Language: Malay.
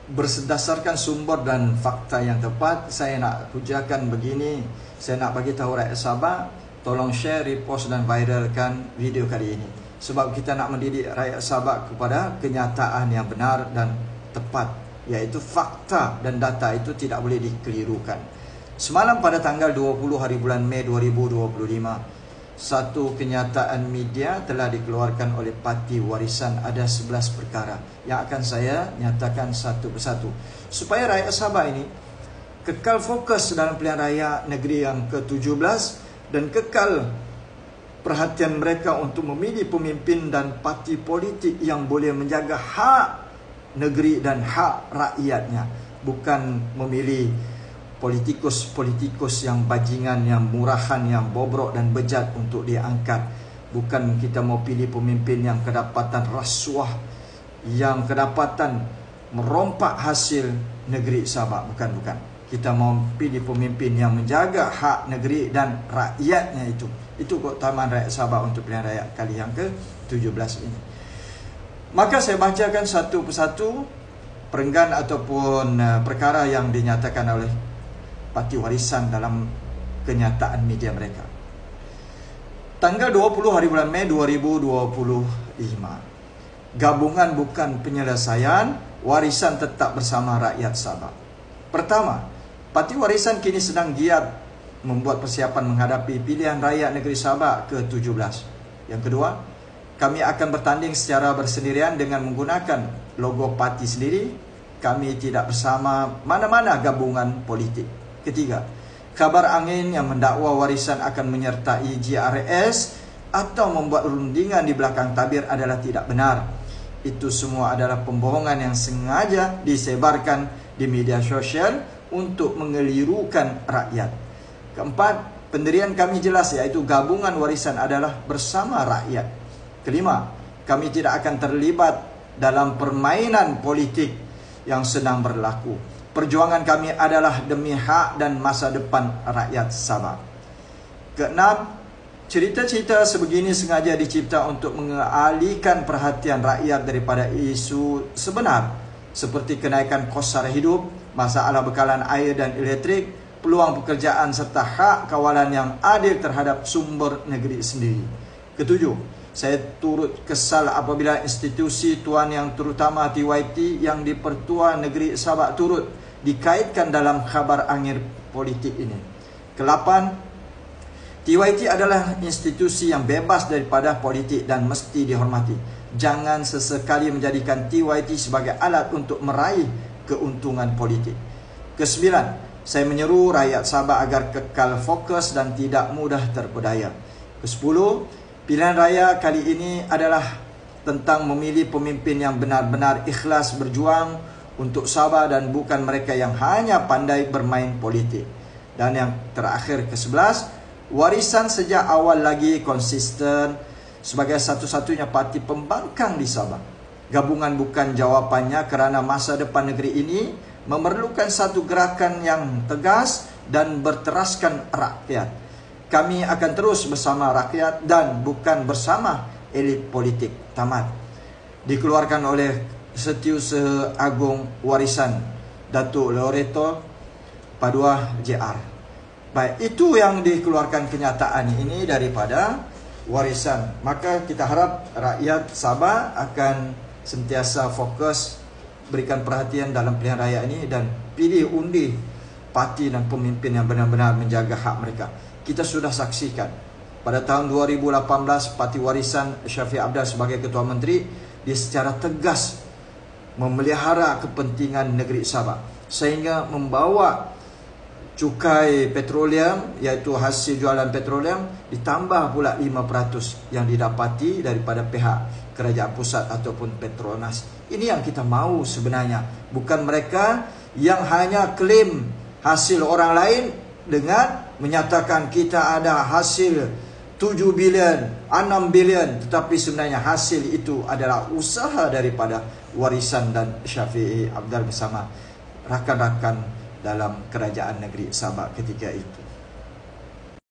berdasarkan sumber dan fakta yang tepat, saya nak hujahkan begini. Saya nak bagi tahu rakyat Sabah, tolong share, repost dan viralkan video kali ini. Sebab kita nak mendidik rakyat Sabah kepada kenyataan yang benar dan tepat, iaitu fakta dan data itu tidak boleh dikelirukan. Semalam pada tanggal 20 hari bulan Mei 2025, satu kenyataan media telah dikeluarkan oleh Parti Warisan. Ada 11 perkara yang akan saya nyatakan satu persatu, supaya rakyat Sabah ini kekal fokus dalam pilihan raya negeri yang ke-17 dan kekal perhatian mereka untuk memilih pemimpin dan parti politik yang boleh menjaga hak negeri dan hak rakyatnya, bukan memilih politikus-politikus yang bajingan, yang murahan, yang bobrok dan bejat untuk diangkat. Bukan kita mau pilih pemimpin yang kedapatan rasuah, yang kedapatan merompak hasil negeri Sabah. Bukan. Kita mau pilih pemimpin yang menjaga hak negeri dan rakyatnya itu. Itu keutamaan rakyat Sabah untuk pilihan raya kali yang ke-17 ini. Maka saya bacakan satu persatu perenggan ataupun perkara yang dinyatakan oleh Parti Warisan dalam kenyataan media mereka. Tanggal 20 hari bulan Mei 2025. Gabungan bukan penyelesaian, warisan tetap bersama rakyat Sabah. Pertama, Parti Warisan kini sedang giat membuat persiapan menghadapi pilihan raya negeri Sabah ke-17. Yang kedua, kami akan bertanding secara bersendirian dengan menggunakan logo parti sendiri. Kami tidak bersama mana-mana gabungan politik. Ketiga, kabar angin yang mendakwa Warisan akan menyertai GRS atau membuat rundingan di belakang tabir adalah tidak benar. Itu semua adalah pembohongan yang sengaja disebarkan di media sosial untuk mengelirukan rakyat. Keempat, pendirian kami jelas, iaitu gabungan Warisan adalah bersama rakyat. Kelima, kami tidak akan terlibat dalam permainan politik yang sedang berlaku. Perjuangan kami adalah demi hak dan masa depan rakyat Sabah. Keenam, cerita-cerita sebegini sengaja dicipta untuk mengalihkan perhatian rakyat daripada isu sebenar, seperti kenaikan kos sara hidup, masalah bekalan air dan elektrik, peluang pekerjaan serta hak kawalan yang adil terhadap sumber negeri sendiri. Ketujuh, saya turut kesal apabila institusi tuan yang terutama TYT yang di-Pertua Negeri Sabah turut dikaitkan dalam khabar angin politik ini. Kelapan, TYT adalah institusi yang bebas daripada politik dan mesti dihormati. Jangan sesekali menjadikan TYT sebagai alat untuk meraih keuntungan politik. Kesembilan, saya menyeru rakyat Sabah agar kekal fokus dan tidak mudah terpedaya. Kesepuluh, pilihan raya kali ini adalah tentang memilih pemimpin yang benar-benar ikhlas berjuang untuk Sabah dan bukan mereka yang hanya pandai bermain politik. Dan yang terakhir, ke-11, Warisan sejak awal lagi konsisten sebagai satu-satunya parti pembangkang di Sabah. Gabungan bukan jawapannya kerana masa depan negeri ini memerlukan satu gerakan yang tegas dan berteraskan rakyat. Kami akan terus bersama rakyat dan bukan bersama elit politik. Tamat. Dikeluarkan oleh Setiausaha Agung Warisan, Datuk Loreto Paduah JR. Baik, itu yang dikeluarkan kenyataan ini daripada Warisan. Maka kita harap rakyat Sabah akan sentiasa fokus, berikan perhatian dalam pilihan raya ini dan pilih undi parti dan pemimpin yang benar-benar menjaga hak mereka. Kita sudah saksikan pada tahun 2018 Parti Warisan Syafiq Abdal sebagai Ketua Menteri, dia secara tegas memelihara kepentingan negeri Sabah sehingga membawa cukai petroleum, iaitu hasil jualan petroleum, ditambah pula 5% yang didapati daripada pihak kerajaan pusat ataupun Petronas. Ini yang kita mahu sebenarnya, bukan mereka yang hanya klaim hasil orang lain dengan menyatakan kita ada hasil 7 bilion, 6 bilion, tetapi sebenarnya hasil itu adalah usaha daripada Warisan dan Syafiq Abdal bersama rakan-rakan dalam kerajaan negeri Sabah ketika itu.